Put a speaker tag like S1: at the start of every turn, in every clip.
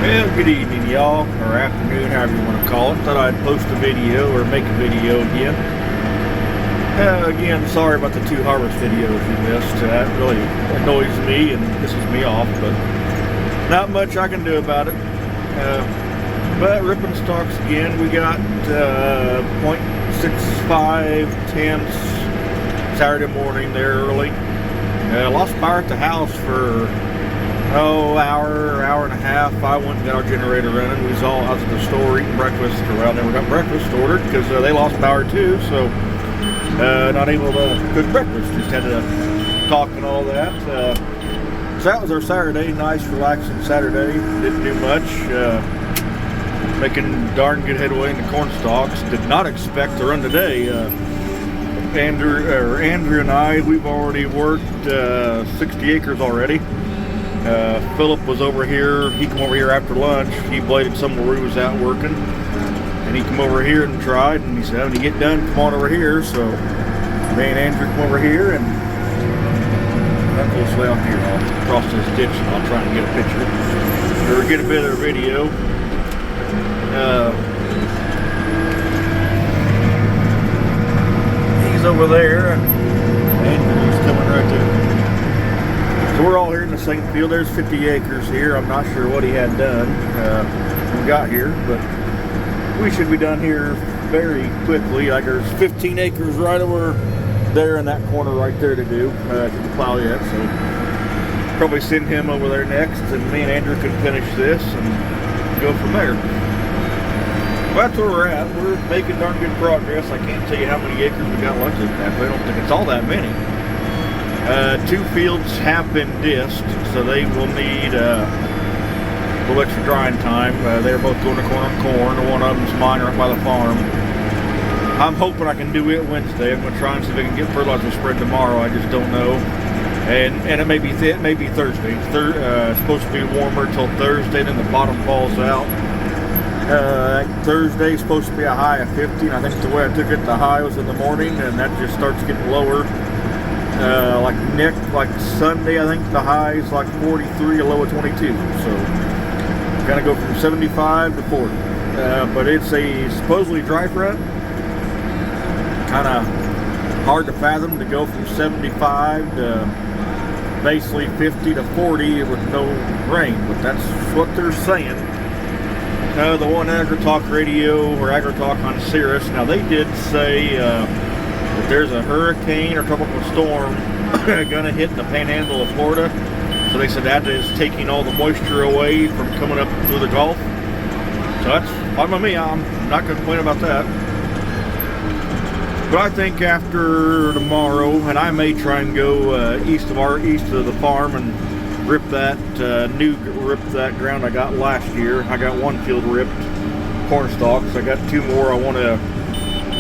S1: Well, good evening, y'all, or afternoon, however you want to call it. Thought I'd post a video or make a video again. Again, sorry about the 2 harvest videos you missed. That really annoys me and pisses me off, but not much I can do about it. But ripping stalks again. We got 0.65 tenths Saturday morning there early. Lost power at the house for hour and a half. I went and got our generator running. We was all out at the store eating breakfast. Well, never got breakfast ordered because they lost power too, so not able to cook breakfast. Just had to talk and all that. So that was our Saturday. Nice, relaxing Saturday. Didn't do much. Making darn good headway in the corn stalks. Did not expect to run today. Andrew and I, we've already worked 60 acres already. Philip was over here. He came over here after lunch. He bladed some where he was out working, and he came over here and tried, and he said, when you get done, come on over here. So me and Andrew come over here, and that goes way off here. I'll cross this ditch and I'll try and get a picture or get a bit of a video. He's over there, and Andrew's coming right there. So we're all here in the same field. There's 50 acres here. I'm not sure what he had done when we got here, but we should be done here very quickly. Like there's 15 acres right over there in that corner right there to do to plow yet. So probably send him over there next, and me and Andrew can finish this and go from there. Well, that's where we're at. We're making darn good progress. I can't tell you how many acres we got left in that, but I don't think it's all that many. 2 fields have been dissed, so they will need a little extra drying time. They're both going to corn. One of them's mine right by the farm. I'm hoping I can do it Wednesday. I'm going to try and see if I can get fertilizer spread tomorrow. I just don't know. And it may be Thursday. It's supposed to be warmer till Thursday, then the bottom falls out. Thursday is supposed to be a high of 50, and I think the way I took it, the high was in the morning, and that just starts getting lower. Like Sunday, I think the high is like 43, a low of 22. So kind of go from 75 to 40. But it's a supposedly dry front. Kind of hard to fathom to go from 75 to basically 50 to 40 with no rain. But that's what they're saying. The one AgriTalk radio or AgriTalk on Cirrus. Now they did say that there's a hurricane or tropical storm gonna hit the panhandle of Florida. So they said that is taking all the moisture away from coming up through the Gulf. So that's fine by me. I'm not gonna complain about that. But I think after tomorrow, and I may try and go east of the farm and rip that ground I got last year. I got 1 field ripped corn stalks. I got 2 more I want to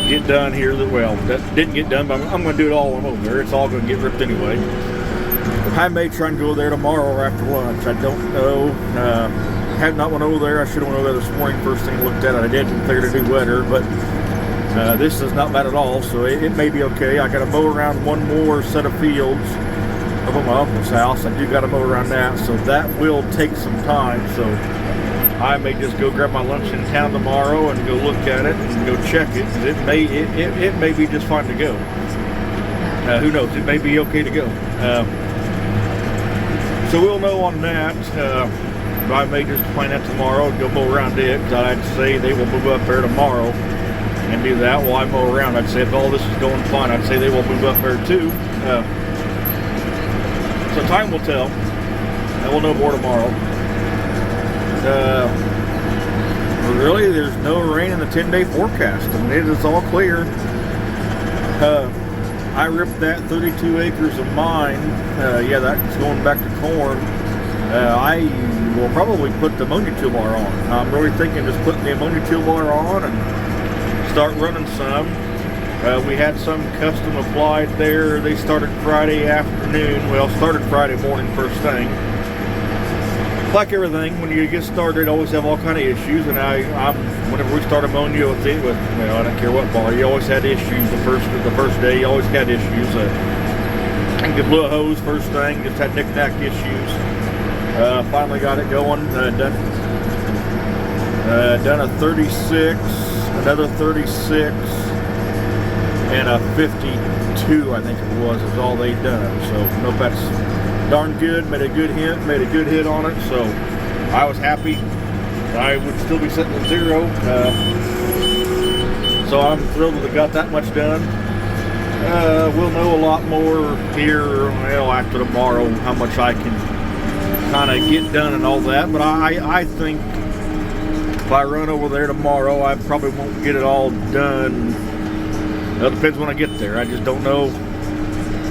S1: get done here. That didn't get done, but I'm going to do it all when I'm over there. It's all going to get ripped anyway. But I may try and go there tomorrow or after lunch. I don't know. Had not went over there. I should have went over there this morning. First thing I looked at it, I did and figured it'd be wetter, but this is not bad at all. So it may be okay. I got to mow around 1 more set of fields up at my uncle's house. I do got to mow around that, so that will take some time. So I may just go grab my lunch in town tomorrow and go look at it and go check it. It may be just fine to go. Who knows? It may be okay to go. So we'll know on that. I may just plan that tomorrow and go mow around it. I'd say they will move up there tomorrow and do that while I mow around. I'd say if all this is going fine, I'd say they will move up there too. So time will tell, and we'll know more tomorrow. Really, there's no rain in the 10-day forecast. I mean, it is all clear. I ripped that 32 acres of mine. Yeah, that's going back to corn. I will probably put the ammonia toolbar on. I'm really thinking just putting the ammonia toolbar on and start running some. We had some custom applied there. They started Friday afternoon. Well, started Friday morning first thing. Like everything, when you get started, always have all kind of issues. And whenever we start ammonia with I don't care what bar, you always had issues. The first day, you always had issues. I blew a hose first thing, just had knick-knack issues. Finally got it going, done Done a 36, another 36, and a 52, I think it was, is all they'd done. So, nope, that's darn good. Made a good hit on it. So, I was happy. I would still be sitting at 0. So I'm thrilled that I got that much done. We'll know a lot more here, well, after tomorrow, how much I can kind of get done and all that. But I think if I run over there tomorrow, I probably won't get it all done. It depends when I get there. I just don't know.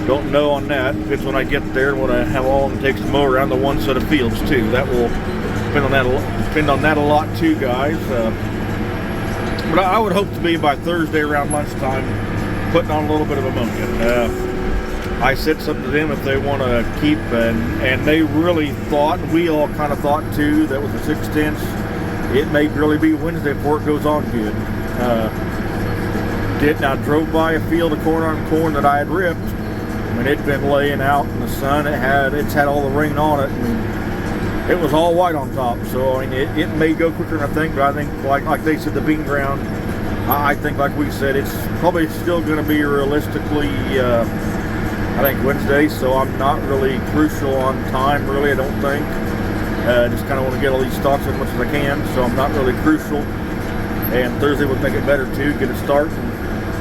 S1: Don't know on that. Depends when I get there and how long it takes to mow around the one set of fields too. That will depend on that a lot too, guys. But I would hope to be by Thursday around lunchtime putting on a little bit of ammonia. I said something to them if they want to keep, and they really thought, and we all kind of thought too, that with the 6/10, it may really be Wednesday before it goes on good. I drove by a field of corn on corn that I had ripped. I mean, it'd been laying out in the sun. It's had all the rain on it, and it was all white on top. So I mean, it may go quicker than I think, but I think like they said, the bean ground, I think like we said, it's probably still going to be realistically, I think Wednesday. So I'm not really crucial on time, really. I don't think. Just kind of want to get all these stalks as much as I can. So I'm not really crucial. And Thursday would make it better too, get a start. And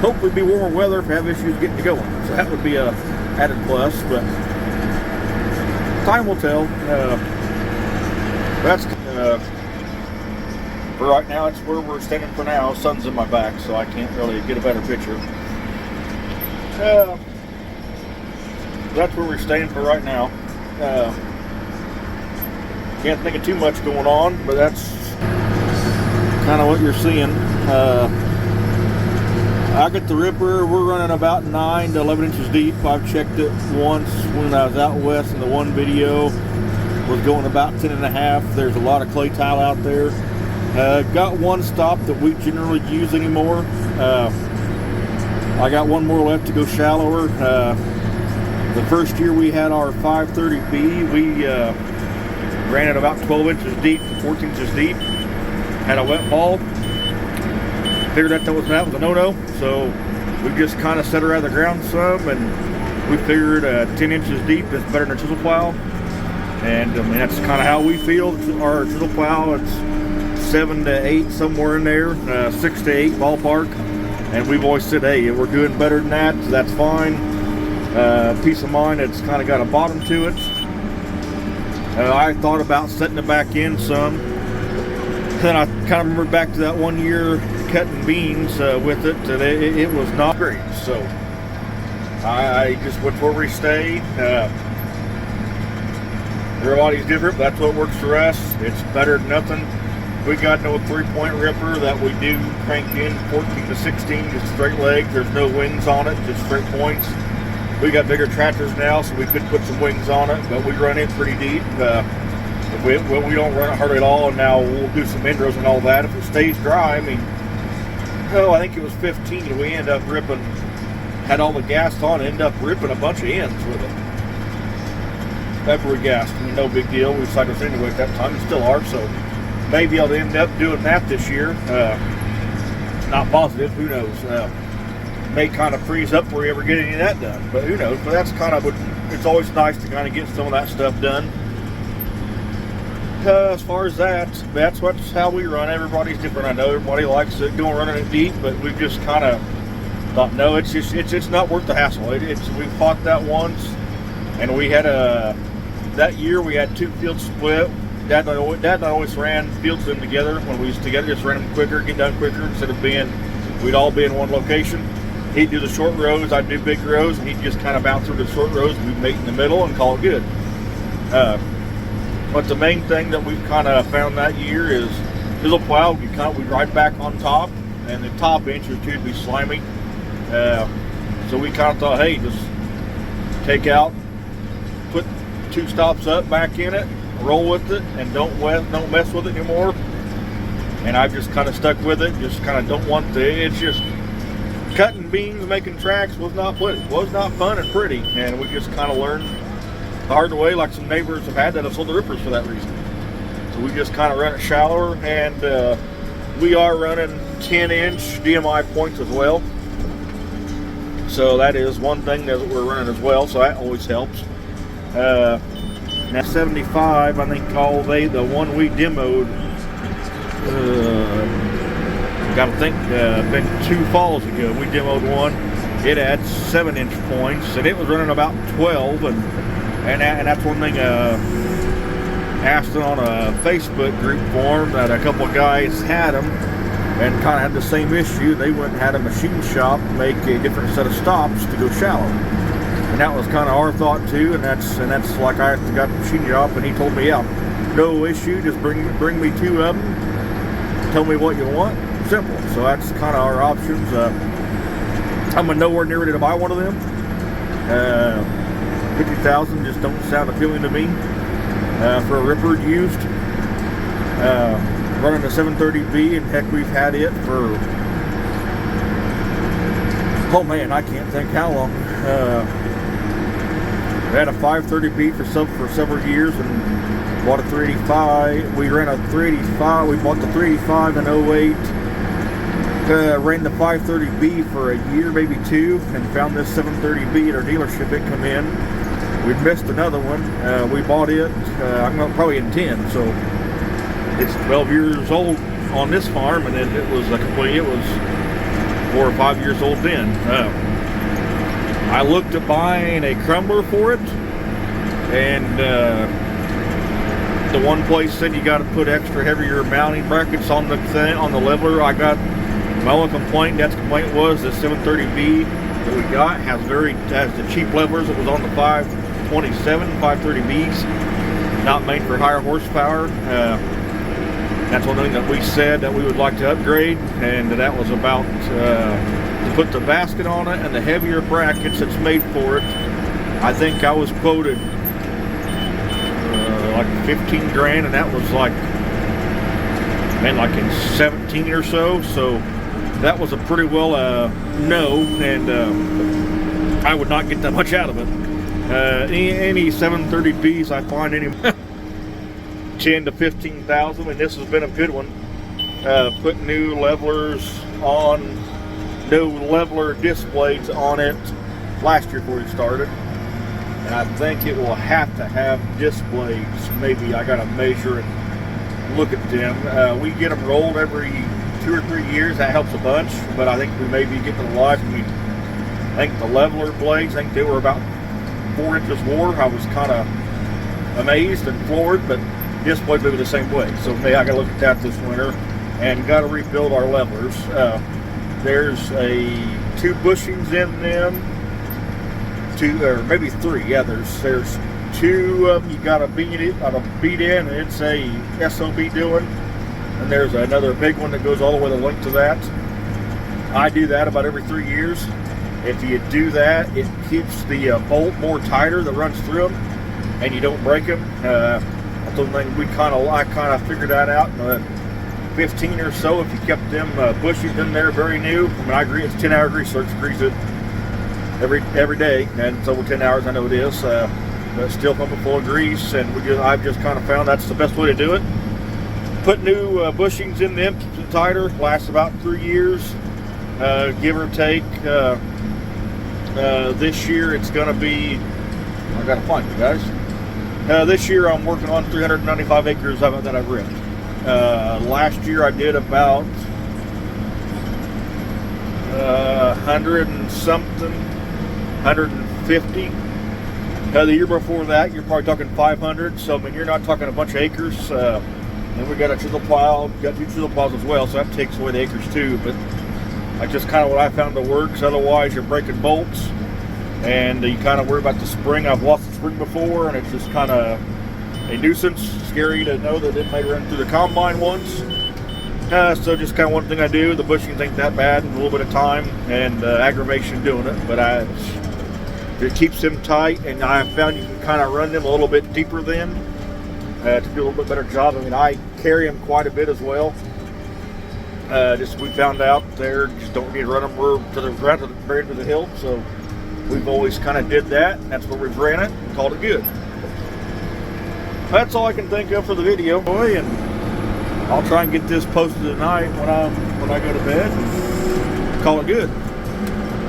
S1: hopefully be warmer weather if I have issues getting to going. So that would be a added plus, but time will tell. That's for right now. It's where we're standing for now. Sun's in my back, so I can't really get a better picture. That's where we're staying for right now. Can't think of too much going on, but that's kind of what you're seeing. I got the ripper. We're running about 9 to 11 inches deep. I've checked it once when I was out west in the one video. Was going about 10.5. There's a lot of clay tile out there. Got one stop that we generally use anymore. I got one more left to go shallower. The first year we had our 530B, we ran it about 12 inches deep to 14 inches deep. Had a wet fall. Figured that was a no-no. So we just kind of set her out of the ground some, and we figured 10 inches deep is better than a chisel plow. And I mean, that's kind of how we feel. Our chisel plow, it's 7 to 8, somewhere in there, 6 to 8 ballpark. And we've always said, hey, we're doing better than that, so that's fine. Peace of mind, it's kind of got a bottom to it. I thought about setting it back in some. Then I kind of remember back to that one year cutting beans with it, and it was not great. So I just went for where we stayed. Everybody's different, but that's what works for us. It's better than nothing. We got no 3-point ripper that we do crank in 14 to 16, just straight leg. There's no wings on it, just straight points. We got bigger tractors now, so we could put some wings on it, but we run it pretty deep. We don't run it hardly at all, and now we'll do some endrows and all that. If it stays dry, I mean, I think it was 15, and we end up ripping, had all the gas on, end up ripping a bunch of ends with it. After we gassed, I mean, no big deal. We cycled anyway at that time, and still are, so maybe I'll end up doing that this year. Not positive, who knows. May kind of freeze up before we ever get any of that done, but who knows. But that's kind of what, it's always nice to kind of get some of that stuff done. As far as that's how we run. Everybody's different. I know everybody likes it going running it deep, but we've just kind of thought, no, it's not worth the hassle. We fought that once, and we had that year we had 2 fields split. Dad and I always ran fields them together when we was together. Just ran them quicker, get done quicker instead of we'd all be in one location. He'd do the short rows, I'd do big rows, and he'd just kind of bounce through the short rows. We'd meet in the middle and call it good. But the main thing that we've kind of found that year is chisel plow. We'd ride back on top, and the top inch or two would be slimy. So we kind of thought, hey, just take out, put 2 stops up, back in it, roll with it, and don't mess with it anymore. And I've just kind of stuck with it. Just kind of don't want it's just cutting beans, making tracks was not fun and pretty, and we just kind of learned the hard way, like some neighbors have had that have sold the rippers for that reason. So we just kind of run it shallower, and we are running 10-inch DMI points as well. So that is one thing that we're running as well, so that always helps. Now 75, I think the one we demoed, gotta think, been 2 falls ago, we demoed one. It had 7-inch points, and it was running about 12, and that's one thing, asked on a Facebook group forum that a couple of guys had them, and kind of had the same issue. They went and had a machine shop make a different set of stops to go shallow. And that was kind of our thought too, and that's like I got the machine shop, and he told me, yeah, no issue, just bring me 2 of them, tell me what you want, simple. So that's kind of our options. I'm nowhere near ready to buy one of them. 50,000 just don't sound appealing to me for a ripper used. Running a 730B, and heck, we've had it for, oh man, I can't think how long. We had a 530B for several years, and bought a 385. We ran a 385. We bought the 385 in 08. Ran the 530B for a year, maybe 2, and found this 730B at our dealership. It come in. We missed another one. We bought it. I'm probably in 10, so it's 12 years old on this farm, and then it was 4 or 5 years old then. I looked at buying a crumbler for it, and the one place said you got to put extra heavier mounting brackets on the leveler. My only complaint was the 730B that we got has the cheap levelers that was on the 527, 530Bs, not made for higher horsepower. That's one thing that we said that we would like to upgrade, and that was about to put the basket on it and the heavier brackets that's made for it. I think I was quoted like 15 grand, and that was like in 17 or so. So that was a pretty well no, and I would not get that much out of it. Any 730Bs I find any 10 to 15,000, and this has been a good one. Put new levelers on, new leveler displays on it last year before we started, and I think it will have to have displays. Maybe I gotta measure and look at them. We get them rolled every 2 or 3 years. That helps a bunch, but I think we may be getting a lot. I think the leveler blades, I think they were about 4 inches more. I was kind of amazed and floored, but displays may be the same way. So maybe I gotta look at that this winter, and gotta rebuild our levelers. There's 2 bushings in them, 2 or maybe 3. Yeah, there's 2 of them you gotta beat in, and it's a SOB doing. And there's another big one that goes all the way the length to that. I do that about every 3 years. If you do that, it keeps the bolt more tighter that runs through them, and you don't break them. That's one thing I kind of figured that out in 15 or so. If you kept them bushings in there very new, I agree, it's 10-hour grease search, grease it every day, and it's over 10 hours, I know it is, but still pumping full of grease, and I've just kind of found that's the best way to do it. Put new bushings in them, keeps it tighter, lasts about 3 years, give or take. This year it's going to be, I got to find you guys. This year I'm working on 395 acres of it that I've ripped. Last year I did about 100 and something, 150. The year before that, you're probably talking 500. So, you're not talking a bunch of acres. And we got a chisel plow, got 2 chisel plows as well, so that takes away the acres too. But that's just kind of what I found to work. Because otherwise, you're breaking bolts, and you kind of worry about the spring. I've lost the spring before, and it's just kind of a nuisance. Scary to know that it may run through the combine once. So just kind of one thing I do. The bushings ain't that bad, a little bit of time and aggravation doing it, but it keeps them tight, and I found you can kind of run them a little bit deeper then to do a little bit better job. I carry them quite a bit as well. We found out there just don't need to run them to the ground, to the very end of the hill. So we've always kind of did that, and that's where we've ran it and called it good. that's all I can think of for the video, boy, and I'll try and get this posted tonight when I go to bed and call it good.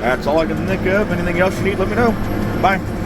S1: That's all I can think of. Anything else you need, let me know. Bye.